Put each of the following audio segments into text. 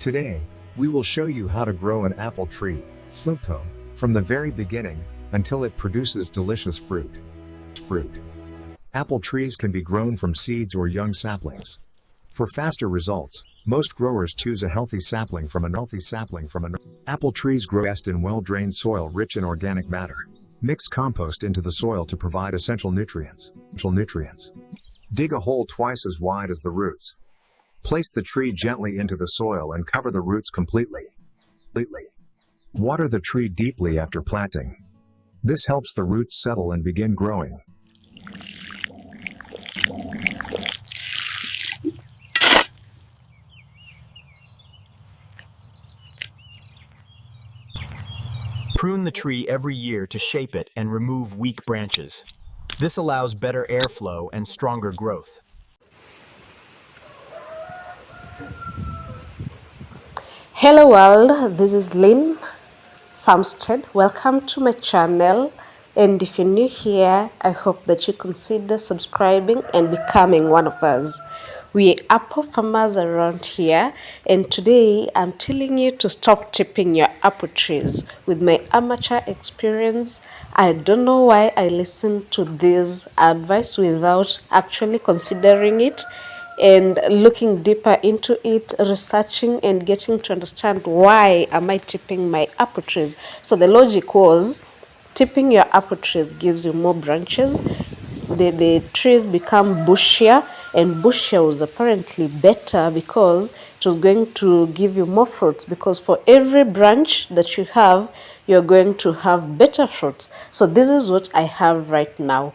Today, we will show you how to grow an apple tree, Flumpome, from the very beginning, until it produces delicious fruit. Apple trees can be grown from seeds or young saplings. For faster results, most growers choose a healthy sapling from an apple trees grow best in well-drained soil rich in organic matter. Mix compost into the soil to provide essential nutrients. Dig a hole twice as wide as the roots. Place the tree gently into the soil and cover the roots completely. Water the tree deeply after planting. This helps the roots settle and begin growing. Prune the tree every year to shape it and remove weak branches. This allows better airflow and stronger growth. Hello world, this is Lynn Farmstead. Welcome to my channel, and if you're new here, I hope that you consider subscribing and becoming one of us. We are apple farmers around here, and today I'm telling you to stop tipping your apple trees. With my amateur experience, I don't know why I listened to this advice without actually considering it and looking deeper into it, researching and getting to understand why am I tipping my apple trees. So the logic was, tipping your apple trees gives you more branches, the trees become bushier, and bushier was apparently better because it was going to give you more fruits, because for every branch that you have, you're going to have better fruits. So this is what I have right now,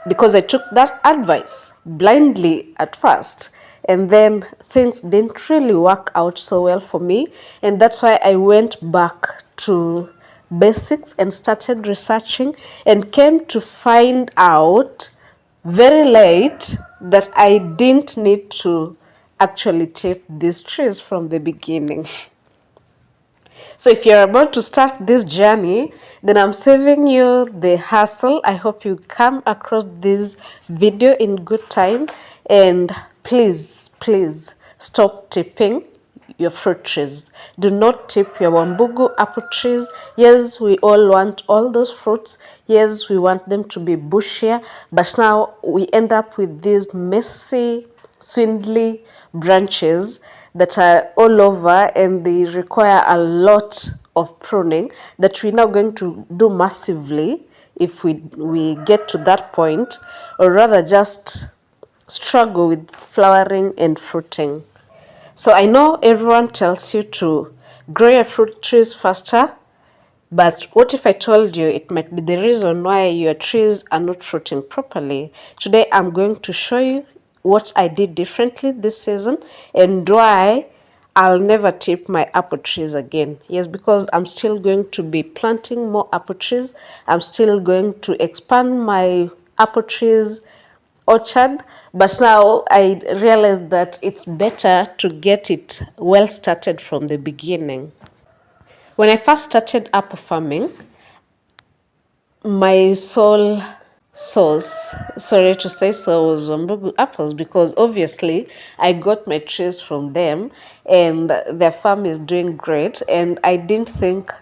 because I took that advice blindly at first, and then things didn't really work out so well for me, and that's why I went back to basics and started researching and came to find out very late that I didn't need to actually tip these trees from the beginning. So if you're about to start this journey, then I'm saving you the hassle. I hope you come across this video in good time, and please stop tipping your fruit trees. Do not tip your Wambugu apple trees. Yes, we all want all those fruits. Yes, we want them to be bushier, but now we end up with these messy, swindly branches that are all over, and they require a lot of pruning that we're now going to do massively if we get to that point, or rather just struggle with flowering and fruiting. So I know everyone tells you to grow your fruit trees faster, but what if I told you it might be the reason why your trees are not fruiting properly? Today I'm going to show you what I did differently this season and why I'll never tip my apple trees again. Yes, because I'm still going to be planting more apple trees. I'm still going to expand my apple trees orchard, but now I realized that it's better to get it well started from the beginning. When I first started apple farming, my sole source, sorry to say so, was Wambugu apples, because obviously I got my trees from them and their farm is doing great, and I didn't think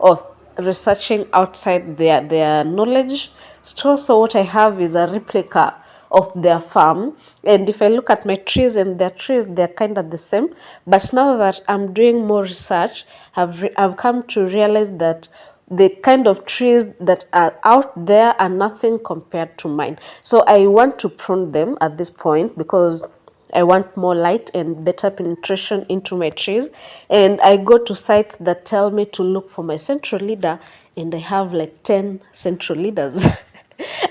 of researching outside their knowledge store. So what I have is a replica of their farm, and if I look at my trees and their trees, they're kind of the same. But now that I'm doing more research, I've come to realize that the kind of trees that are out there are nothing compared to mine. So I want to prune them at this point because I want more light and better penetration into my trees. And I go to sites that tell me to look for my central leader, and I have like 10 central leaders.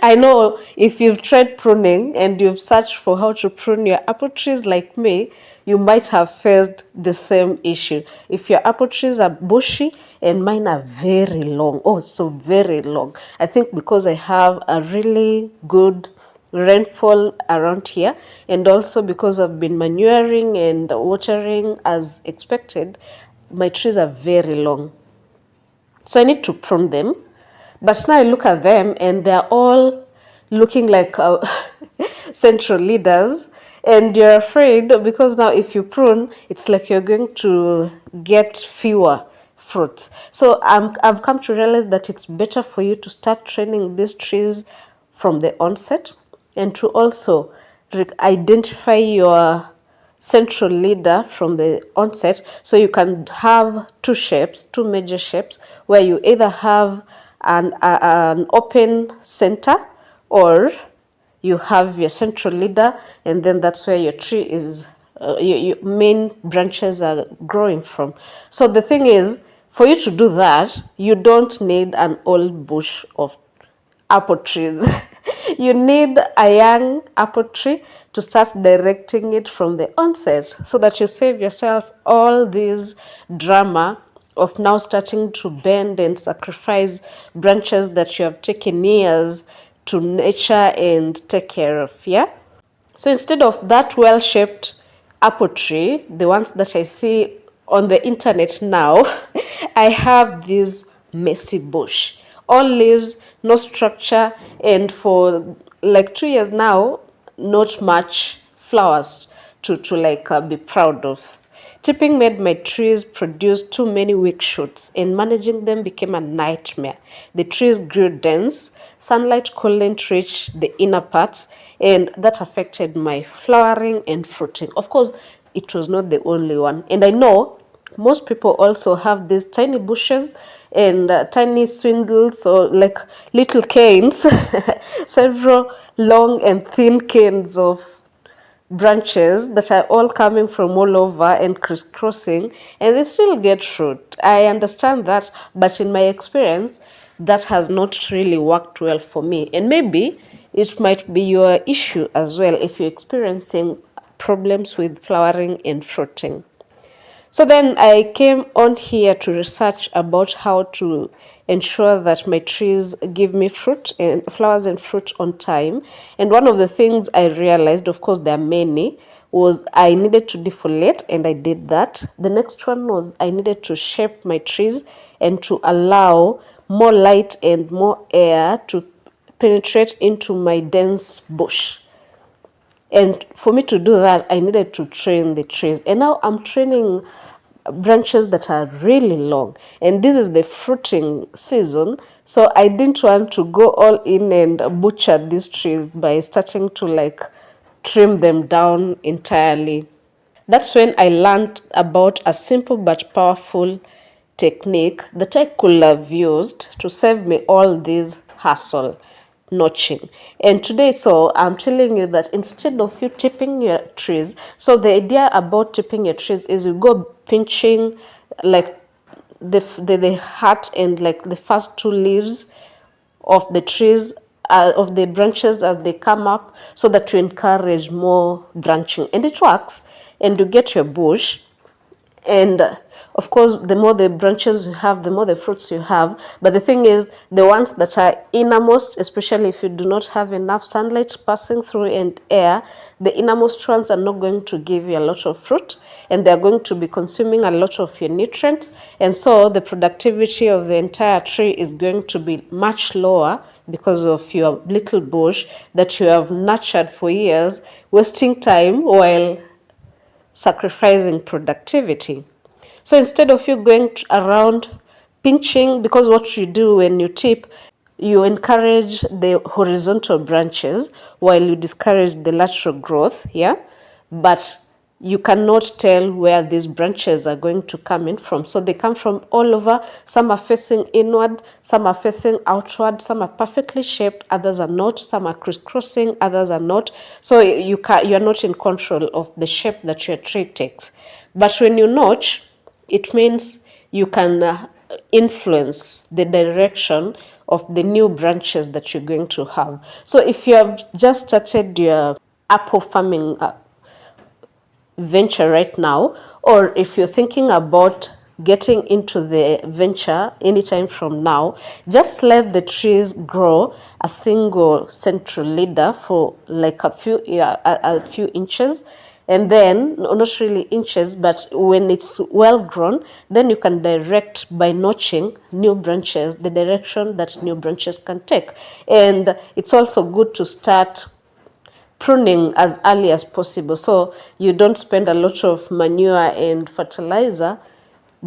I know if you've tried pruning and you've searched for how to prune your apple trees like me, you might have faced the same issue. If your apple trees are bushy and mine are very long, oh, so very long. I think because I have a really good rainfall around here, and also because I've been manuring and watering as expected, my trees are very long. So I need to prune them. But now I look at them and they're all looking like central leaders. And you're afraid because now if you prune, it's like you're going to get fewer fruits. So I've come to realize that it's better for you to start training these trees from the onset, and to also identify your central leader from the onset, so you can have two major shapes, where you either have an open center, or you have your central leader, and then that's where your tree is, your main branches are growing from. So the thing is, for you to do that, you don't need an old bush of apple trees. You need a young apple tree to start directing it from the onset, so that you save yourself all this drama of now starting to bend and sacrifice branches that you have taken years to nature and take care of. Yeah. So instead of that well-shaped apple tree, the ones that I see on the internet now, I have this messy bush. All leaves, no structure, and for like 2 years now, not much flowers to like be proud of. Tipping made my trees produce too many weak shoots, and managing them became a nightmare. The trees grew dense, sunlight couldn't reach the inner parts, and that affected my flowering and fruiting. Of course, it was not the only one. And I know most people also have these tiny bushes and tiny swindles, or like little canes, several long and thin canes of branches that are all coming from all over and crisscrossing, and they still get fruit. I understand that, but in my experience, that has not really worked well for me. And maybe it might be your issue as well if you're experiencing problems with flowering and fruiting. So then I came on here to research about how to ensure that my trees give me fruit and flowers and fruit on time. And one of the things I realized, of course there are many, was I needed to defoliate, and I did that. The next one was I needed to shape my trees and to allow more light and more air to penetrate into my dense bush. And for me to do that, I needed to train the trees. And now I'm training branches that are really long. And this is the fruiting season. So I didn't want to go all in and butcher these trees by starting to like trim them down entirely. That's when I learned about a simple but powerful technique that I could have used to save me all this hassle notching. And today, so I'm telling you that instead of you tipping your trees, so the idea about tipping your trees is you go pinching like the heart and like the first two leaves of the trees, of the branches as they come up, so that to encourage more branching. And it works, and you get your bush. And of course, the more the branches you have, the more the fruits you have. But the thing is, the ones that are innermost, especially if you do not have enough sunlight passing through and air, the innermost ones are not going to give you a lot of fruit, and they're going to be consuming a lot of your nutrients. And so the productivity of the entire tree is going to be much lower because of your little bush that you have nurtured for years, wasting time while sacrificing productivity. So instead of you going around pinching, because what you do when you tip, you encourage the horizontal branches while you discourage the lateral growth, yeah? But you cannot tell where these branches are going to come in from. So they come from all over. Some are facing inward, some are facing outward, some are perfectly shaped, others are not, some are crisscrossing, others are not. So you're not in control of the shape that your tree takes. But when you notch, it means you can influence the direction of the new branches that you're going to have. So if you have just started your apple farming venture right now, or if you're thinking about getting into the venture anytime from now, just let the trees grow a single central leader for like a few inches, and then not really inches, but when it's well grown, then you can direct by notching new branches the direction that new branches can take. And it's also good to start pruning as early as possible, so you don't spend a lot of manure and fertilizer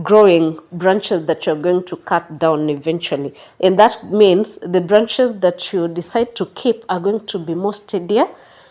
growing branches that you're going to cut down eventually. And that means the branches that you decide to keep are going to be more steadier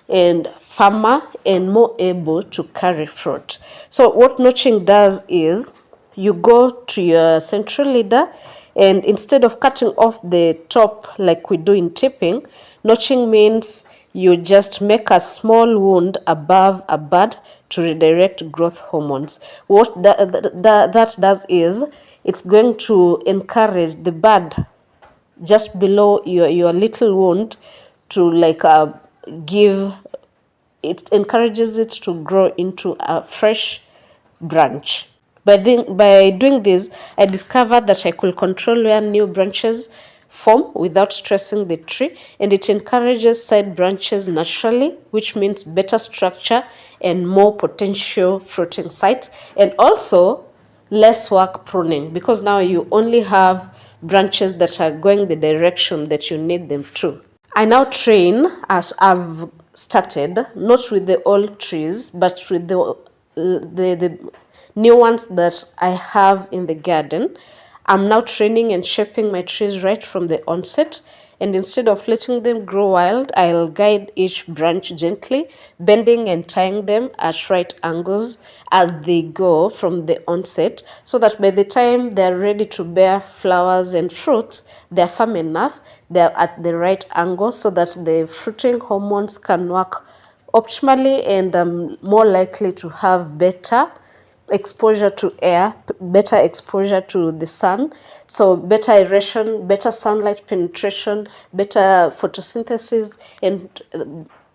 and firmer and more able to carry fruit. So what notching does is you go to your central leader, and instead of cutting off the top like we do in tipping, notching means you just make a small wound above a bud to redirect growth hormones. What that does is it's going to encourage the bud just below your little wound to give, it encourages it to grow into a fresh branch. By doing this, I discovered that I could control where new branches form without stressing the tree, and it encourages side branches naturally, which means better structure and more potential fruiting sites, and also less work pruning, because now you only have branches that are going the direction that you need them to. I now train, as I've started, not with the old trees, but with the new ones that I have in the garden. I'm now training and shaping my trees right from the onset. And instead of letting them grow wild, I'll guide each branch gently, bending and tying them at right angles as they go from the onset, so that by the time they're ready to bear flowers and fruits, they're firm enough, they're at the right angle, so that the fruiting hormones can work optimally, and I'm more likely to have better exposure to air, better exposure to the sun, so better aeration, better sunlight penetration, better photosynthesis, and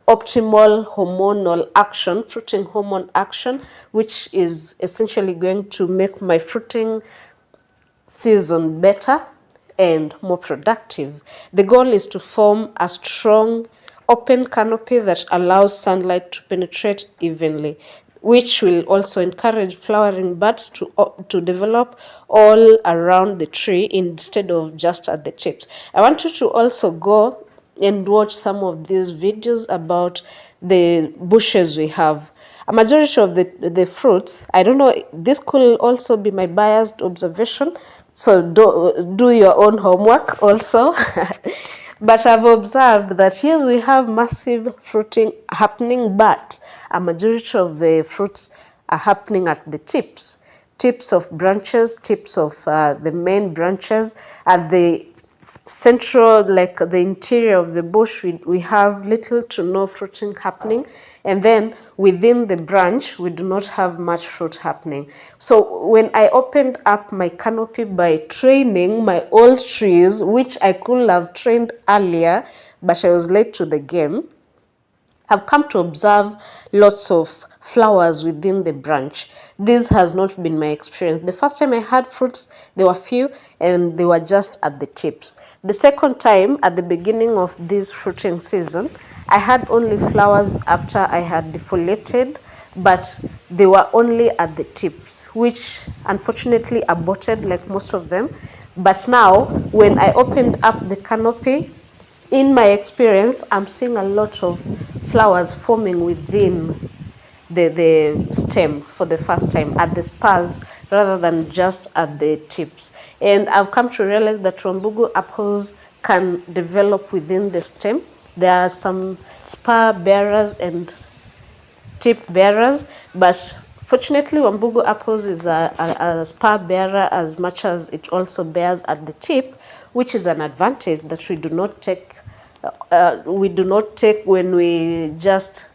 optimal hormonal action, fruiting hormone action, which is essentially going to make my fruiting season better and more productive. The goal is to form a strong open canopy that allows sunlight to penetrate evenly, which will also encourage flowering buds to develop all around the tree instead of just at the tips. I want you to also go and watch some of these videos about the bushes we have. A majority of the fruits, I don't know, this could also be my biased observation, so do your own homework also. But I've observed that yes, we have massive fruiting happening, but a majority of the fruits are happening at the tips of branches, tips of the main branches. At the central, like the interior of the bush, we have little to no fruiting happening, and then within the branch we do not have much fruit happening. So when I opened up my canopy by training my old trees, which I could have trained earlier, but I was late to the game, I've come to observe lots of flowers within the branch. This has not been my experience. The first time I had fruits, there were few and they were just at the tips. The second time, at the beginning of this fruiting season, I had only flowers after I had defoliated, but they were only at the tips, which unfortunately aborted like most of them. But now, when I opened up the canopy, in my experience, I'm seeing a lot of flowers forming within the stem for the first time at the spurs rather than just at the tips. And I've come to realize that Wambugu apples can develop within the stem. There are some spur bearers and tip bearers, but fortunately Wambugu apples is a spur bearer as much as it also bears at the tip, which is an advantage that we do not take when we just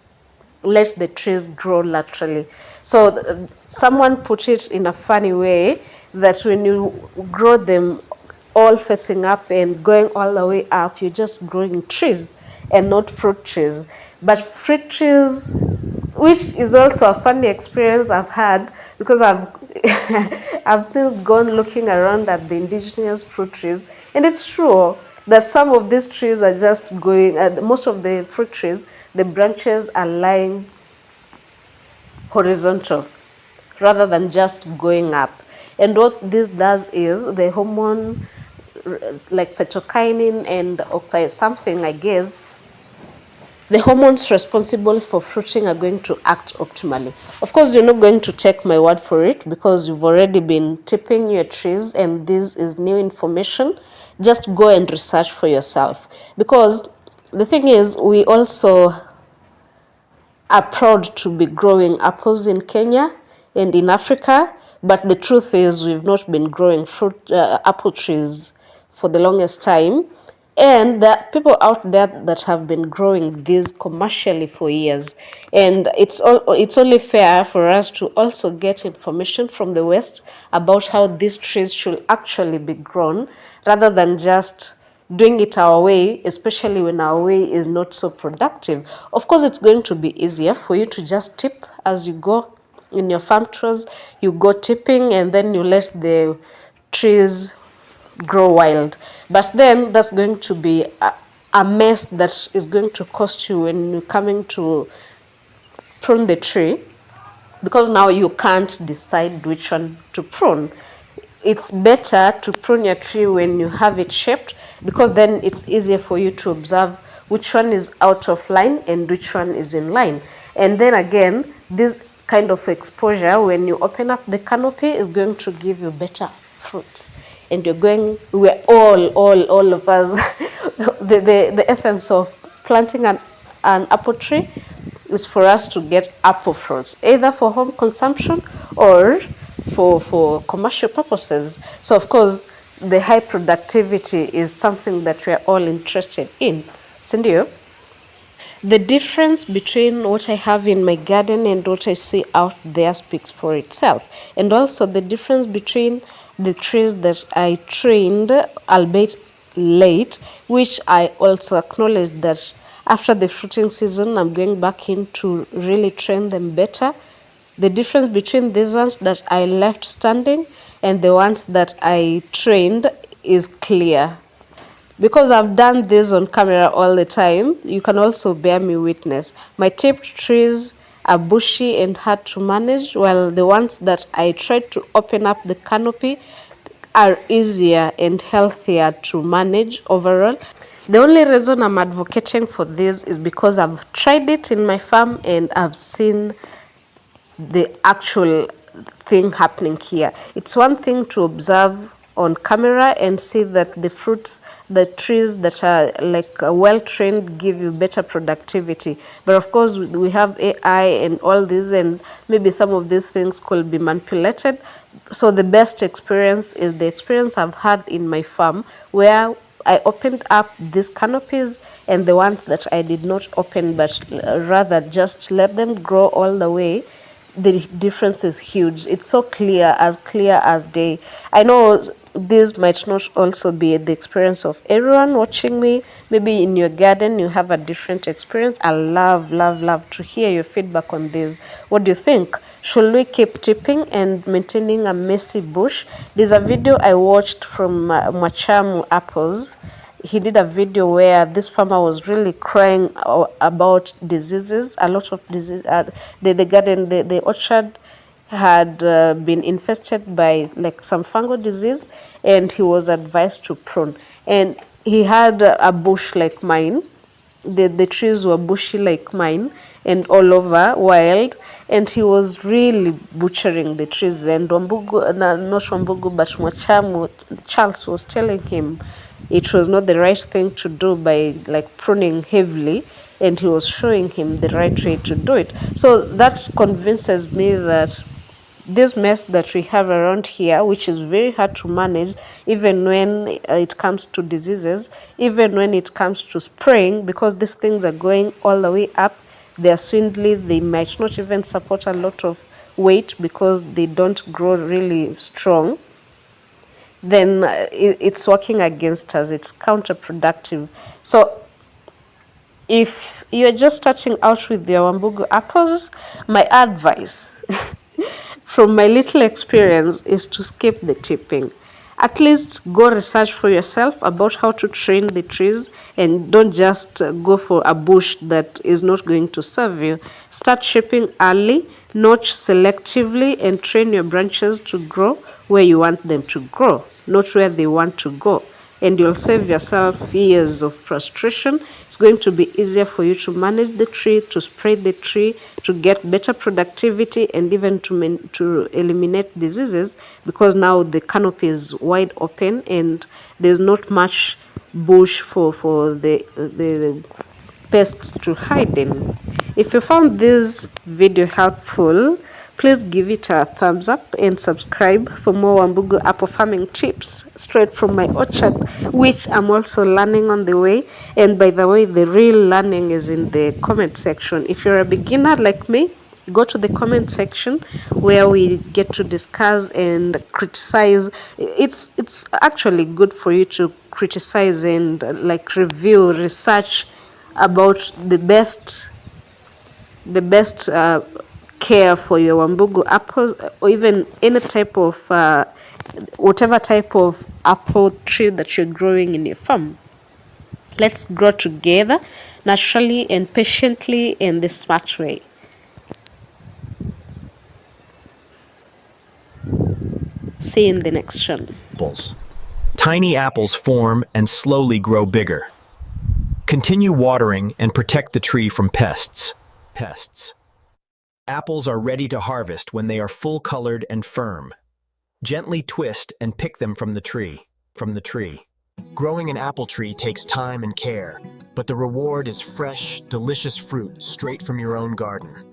let the trees grow laterally. So someone put it in a funny way that when you grow them all facing up and going all the way up, you're just growing trees and not fruit trees. But fruit trees, which is also a funny experience I've had, because I've I've since gone looking around at the indigenous fruit trees, and it's true that some of these trees are just going, most of the fruit trees, the branches are lying horizontal rather than just going up. And what this does is the hormone like cytokinin and oxide something, I guess, the hormones responsible for fruiting are going to act optimally. Of course, you're not going to take my word for it because you've already been tipping your trees and this is new information. Just go and research for yourself, because the thing is, we also are proud to be growing apples in Kenya and in Africa, but the truth is we've not been growing apple trees for the longest time. And there are people out there that have been growing these commercially for years. And it's only fair for us to also get information from the West about how these trees should actually be grown, rather than just doing it our way, especially when our way is not so productive. Of course, it's going to be easier for you to just tip as you go in your farm tours. You go tipping and then you let the trees grow wild. But then that's going to be a mess that is going to cost you when you're coming to prune the tree, because now you can't decide which one to prune. It's better to prune your tree when you have it shaped, because then it's easier for you to observe which one is out of line and which one is in line. And then again, this kind of exposure, when you open up the canopy, is going to give you better fruits. And we're all of us, the essence of planting an apple tree is for us to get apple fruits, either for home consumption or for commercial purposes. So of course, the high productivity is something that we are all interested in, sindio? The difference between what I have in my garden and what I see out there speaks for itself. And also the difference between the trees that I trained, albeit late, which I also acknowledge that after the fruiting season, I'm going back in to really train them better. The difference between these ones that I left standing and the ones that I trained is clear. Because I've done this on camera all the time, you can also bear me witness. My tipped trees are bushy and hard to manage, while the ones that I tried to open up the canopy are easier and healthier to manage overall. The only reason I'm advocating for this is because I've tried it in my farm and I've seen the actual thing happening here. It's one thing to observe on camera and see that the fruits, the trees that are like well trained give you better productivity. But of course, we have AI and all this, and maybe some of these things could be manipulated. So the best experience is the experience I've had in my farm, where I opened up these canopies, and the ones that I did not open but rather just let them grow all the way, the difference is huge. It's so clear as day. I know this might not also be the experience of everyone watching me. Maybe in your garden you have a different experience. I love to hear your feedback on this. What do you think? Should we keep tipping and maintaining a messy bush? There's a video I watched from Mwachamu Apples. He did a video where this farmer was really crying about diseases, a lot of disease. The garden, the orchard had been infested by like some fungal disease, and he was advised to prune. And he had a bush like mine. The trees were bushy like mine and all over wild, and he was really butchering the trees. And Wambugu, not Wambugu, but Mwachamu, Charles was telling him it was not the right thing to do by like pruning heavily, and he was showing him the right way to do it. So that convinces me that this mess that we have around here, which is very hard to manage, even when it comes to diseases, even when it comes to spraying, because these things are going all the way up, they are swindly, they might not even support a lot of weight because they don't grow really strong, then it's working against us. It's counterproductive. So if you're just starting out with your Wambugu apples, my advice from my little experience is to skip the tipping. At least go research for yourself about how to train the trees, and don't just go for a bush that is not going to serve you. Start shaping early, notch selectively, and train your branches to grow where you want them to grow, not where they want to go. and you'll save yourself years of frustration. It's going to be easier for you to manage the tree, to spread the tree, to get better productivity, and even to eliminate diseases, because now the canopy is wide open and there's not much bush for the pests to hide in. If you found this video helpful, please give it a thumbs up and subscribe for more Wambugu apple farming tips straight from my orchard, which I'm also learning on the way. And by the way, the real learning is in the comment section. If you're a beginner like me, go to the comment section where we get to discuss and criticize. It's actually good for you to criticize and like review, research about the best care for your Wambugu apples, or even any type of whatever type of apple tree that you're growing in your farm. Let's grow together naturally and patiently in the smart way. See you in the next one. Apples. Tiny apples form and slowly grow bigger. Continue watering and protect the tree from pests. Apples are ready to harvest when they are full-colored and firm. Gently twist and pick them from the tree. Growing an apple tree takes time and care, but the reward is fresh, delicious fruit straight from your own garden.